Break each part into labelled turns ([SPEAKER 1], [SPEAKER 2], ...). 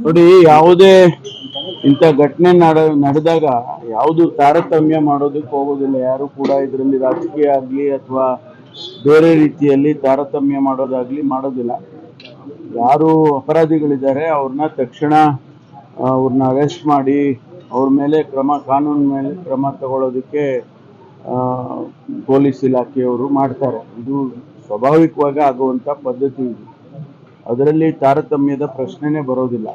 [SPEAKER 1] ನೋಡಿ, ಯಾವುದೇ ಇಂಥ ಘಟನೆ ನಡೆದಾಗ ಯಾವುದು ತಾರತಮ್ಯ ಮಾಡೋದಕ್ಕೆ ಹೋಗೋದಿಲ್ಲ. ಯಾರು ಕೂಡ ಇದರಲ್ಲಿ ರಾಜಕೀಯ ಆಗಲಿ ಅಥವಾ ಬೇರೆ ರೀತಿಯಲ್ಲಿ ತಾರತಮ್ಯ ಮಾಡೋದಾಗ್ಲಿ ಮಾಡೋದಿಲ್ಲ. ಯಾರು ಅಪರಾಧಿಗಳಿದ್ದಾರೆ ಅವ್ರನ್ನ ತಕ್ಷಣ ಅವ್ರನ್ನ ಅರೆಸ್ಟ್ ಮಾಡಿ ಅವ್ರ ಮೇಲೆ ಕಾನೂನು ಮೇಲೆ ಕ್ರಮ ತಗೊಳ್ಳೋದಕ್ಕೆ ಪೊಲೀಸ್ ಇಲಾಖೆಯವರು ಮಾಡ್ತಾರೆ. ಇದು ಸ್ವಾಭಾವಿಕವಾಗಿ ಆಗುವಂಥ ಪದ್ಧತಿ ಇದು. ಅದರಲ್ಲಿ ತಾರತಮ್ಯದ ಪ್ರಶ್ನೆನೇ ಬರೋದಿಲ್ಲ.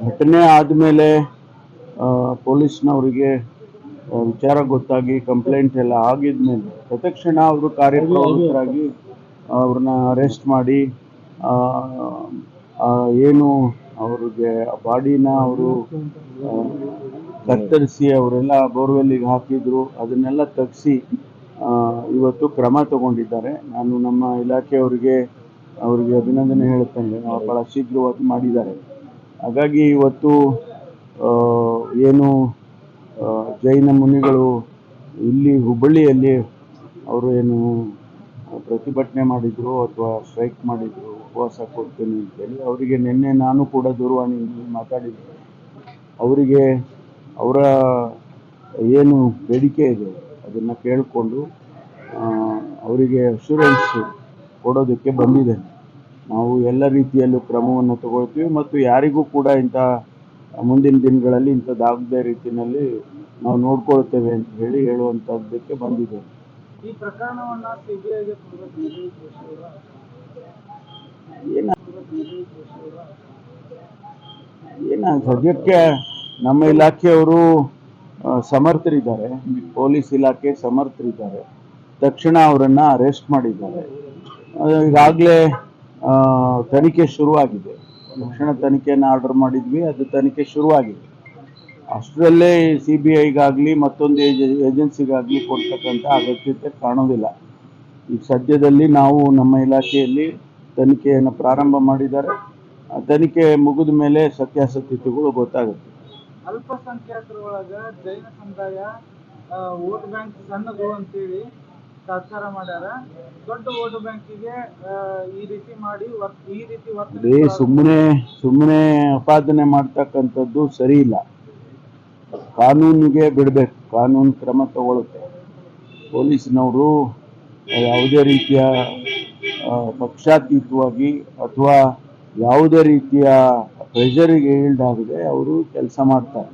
[SPEAKER 1] ಘಟನೆ ಆದಮೇಲೆ ಪೊಲೀಸ್ನವರಿಗೆ ವಿಚಾರ ಗೊತ್ತಾಗಿ ಕಂಪ್ಲೇಂಟ್ ಎಲ್ಲ ಆಗಿದ್ಮೇಲೆ ತತ್ಕ್ಷಣ ಅವರು ಕಾರ್ಯಪ್ರವೃತ್ತರಾಗಿ ಅವ್ರನ್ನ ಅರೆಸ್ಟ್ ಮಾಡಿ ಏನು ಅವ್ರಿಗೆ ಬಾಡಿನ ಅವರು ಕತ್ತರಿಸಿ ಅವರೆಲ್ಲ ಬೋರ್ವೆಲ್ಲಿಗೆ ಹಾಕಿದ್ರು, ಅದನ್ನೆಲ್ಲ ತೆಗೆಸಿ ಇವತ್ತು ಕ್ರಮ ತಗೊಂಡಿದ್ದಾರೆ. ನಾನು ನಮ್ಮ ಇಲಾಖೆಯವರಿಗೆ ಅಭಿನಂದನೆ ಹೇಳುತ್ತೇನೆ. ಬಹಳ ಶೀಘ್ರವಾಗಿ ಮಾಡಿದ್ದಾರೆ. ಹಾಗಾಗಿ ಇವತ್ತು ಏನು ಜೈನ ಮುನಿಗಳು ಇಲ್ಲಿ ಹುಬ್ಬಳ್ಳಿಯಲ್ಲಿ ಅವರು ಏನು ಪ್ರತಿಭಟನೆ ಮಾಡಿದ್ರು ಅಥವಾ ಸ್ಟ್ರೈಕ್ ಮಾಡಿದ್ರು, ಉಪವಾಸ ಕೊಡ್ತೀನಿ ಅಂತೇಳಿ, ಅವರಿಗೆ ನಿನ್ನೆ ನಾನು ಕೂಡ ದೂರವಾಣಿಯಲ್ಲಿ ಮಾತಾಡಿದ್ದೆ. ಅವರಿಗೆ ಅವರ ಏನು ಬೇಡಿಕೆ ಇದೆ ಅದನ್ನು ಕೇಳಿಕೊಂಡು ಅವರಿಗೆ ಅಶ್ಯೂರೆನ್ಸ್ ಕೊಡೋದಕ್ಕೆ ಬಂದಿದೆ. ನಾವು ಎಲ್ಲ ರೀತಿಯಲ್ಲೂ ಕ್ರಮವನ್ನು ತಗೊಳ್ತೀವಿ ಮತ್ತು ಯಾರಿಗೂ ಕೂಡ ಇಂಥ ಮುಂದಿನ ದಿನಗಳಲ್ಲಿ ಇಂಥದ್ದಾಗದೇ ರೀತಿಯಲ್ಲಿ ನಾವು ನೋಡ್ಕೊಳ್ತೇವೆ ಅಂತ ಹೇಳುವಂಥದ್ದಕ್ಕೆ ಬಂದಿದೆ.
[SPEAKER 2] ಈ ಪ್ರಕರಣವನ್ನು ಸಿಬಿಐಗೆ
[SPEAKER 1] ಸದ್ಯಕ್ಕೆ ನಮ್ಮ ಇಲಾಖೆಯವರು ಸಮರ್ಥರಿದ್ದಾರೆ, ಪೊಲೀಸ್ ಇಲಾಖೆ ಸಮರ್ಥರಿದ್ದಾರೆ. ತಕ್ಷಣ ಅವರನ್ನ ಅರೆಸ್ಟ್ ಮಾಡಿದ್ದಾರೆ. ಈಗಾಗಲೇ ತನಿಖೆ ಶುರುವಾಗಿದೆ. ತಕ್ಷಣ ತನಿಖೆಯನ್ನು ಆರ್ಡರ್ ಮಾಡಿದ್ವಿ, ಅದು ತನಿಖೆ ಶುರುವಾಗಿದೆ. ಅಷ್ಟರಲ್ಲೇ CBIಗಾಗಲಿ ಮತ್ತೊಂದು ಏಜೆನ್ಸಿಗಾಗಲಿ ಕೊಡ್ತಕ್ಕಂಥ ಅಗತ್ಯತೆ ಕಾಣೋದಿಲ್ಲ. ಈಗ ಸದ್ಯದಲ್ಲಿ ನಾವು ನಮ್ಮ ಇಲಾಖೆಯಲ್ಲಿ ತನಿಖೆಯನ್ನು ಪ್ರಾರಂಭ ಮಾಡಿದ್ದಾರೆ. ಆ ತನಿಖೆ ಮುಗಿದ ಮೇಲೆ ಸತ್ಯಾಸತ್ಯತೆಗಳು ಗೊತ್ತಾಗುತ್ತೆ.
[SPEAKER 2] ಅಲ್ಪಸಂಖ್ಯಾತರ ಒಳಗ ಜೈನ ಸಮುದಾಯ ವೋಟ್ ಬ್ಯಾಂಕ್ ಸಣ್ಣದು ಅಂತೇಳಿ ತಾತ್ಸಾರ ಮಾಡ್ಯಾರ. ದೊಡ್ಡ ವೋಟ್ ಬ್ಯಾಂಕಿಗೆ ಈ ರೀತಿ ವರ್ತನೆ
[SPEAKER 1] ಸುಮ್ಮನೆ ಅಪಾದನೆ ಮಾಡ್ತಕ್ಕಂಥದ್ದು ಸರಿ ಇಲ್ಲ. ಕಾನೂನಿಗೆ ಬಿಡಬೇಕು, ಕಾನೂನು ಕ್ರಮ ತಗೊಳುತ್ತೆ. ಪೊಲೀಸ್ನವರು ಯಾವುದೇ ರೀತಿಯ ಪಕ್ಷಾತೀತವಾಗಿ ಅಥವಾ ಯಾವುದೇ ರೀತಿಯ ಪ್ರೆಷರಿಗೆ ಈಲ್ಡ್ ಆಗದೆ ಅವರು ಕೆಲಸ ಮಾಡ್ತಾರೆ.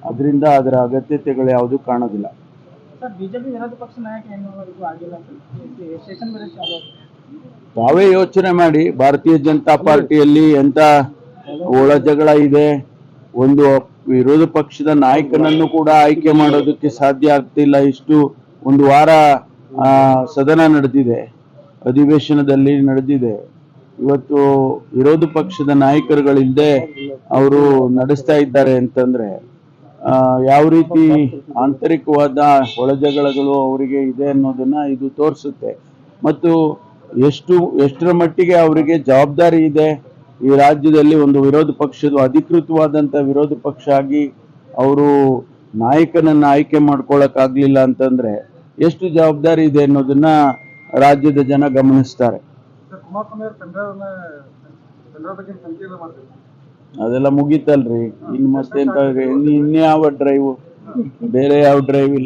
[SPEAKER 1] ಅದರಿಂದ ಅದರ ಅಗತ್ಯತೆಗಳು ಯಾವುದೂ ಕಾಣೋದಿಲ್ಲ.
[SPEAKER 2] ಬಿಜೆಪಿ ವಿರೋಧ ಪಕ್ಷ ನಾಯಕ
[SPEAKER 1] ತಾವೇ ಯೋಚನೆ ಮಾಡಿ. ಭಾರತೀಯ ಜನತಾ ಪಾರ್ಟಿಯಲ್ಲಿ ಎಂತ ಒಳ ಜಗಳ ಇದೆ. ಒಂದು ವಿರೋಧ ಪಕ್ಷದ ನಾಯಕನನ್ನು ಕೂಡ ಆಯ್ಕೆ ಮಾಡೋದಕ್ಕೆ ಸಾಧ್ಯ ಆಗ್ತಿಲ್ಲ. ಇಷ್ಟು ಒಂದು ವಾರ ಸದನ ನಡೆದಿದೆ, ಅಧಿವೇಶನದಲ್ಲಿ ನಡೆದಿದೆ. ಇವತ್ತು ವಿರೋಧ ಪಕ್ಷದ ನಾಯಕರುಗಳಿಲ್ಲದೆ ಅವರು ನಡೆಸ್ತಾ ಇದ್ದಾರೆ ಅಂತಂದ್ರೆ ಯಾವ ರೀತಿ ಆಂತರಿಕವಾದ ಒಳಜಗಳಗಳು ಅವರಿಗೆ ಇದೆ ಅನ್ನೋದನ್ನ ಇದು ತೋರಿಸುತ್ತೆ. ಮತ್ತು ಎಷ್ಟರ ಮಟ್ಟಿಗೆ ಅವರಿಗೆ ಜವಾಬ್ದಾರಿ ಇದೆ. ಈ ರಾಜ್ಯದಲ್ಲಿ ಒಂದು ವಿರೋಧ ಪಕ್ಷದ ಅಧಿಕೃತವಾದಂಥ ವಿರೋಧ ಪಕ್ಷ ಆಗಿ ಅವರು ನಾಯಕನನ್ನ ಆಯ್ಕೆ ಮಾಡ್ಕೊಳಕ್ಕಾಗ್ಲಿಲ್ಲ ಅಂತಂದ್ರೆ ಎಷ್ಟು ಜವಾಬ್ದಾರಿ ಇದೆ ಅನ್ನೋದನ್ನ ರಾಜ್ಯದ ಜನ ಗಮನಿಸ್ತಾರೆ. ಅದೆಲ್ಲ ಮುಗೀತಲ್ರಿ. ಇನ್ನು ಮತ್ತೆ ಇನ್ಯಾವ ಡ್ರೈವ್, ಬೇರೆ ಯಾವ ಡ್ರೈವ್ ಇಲ್ಲ.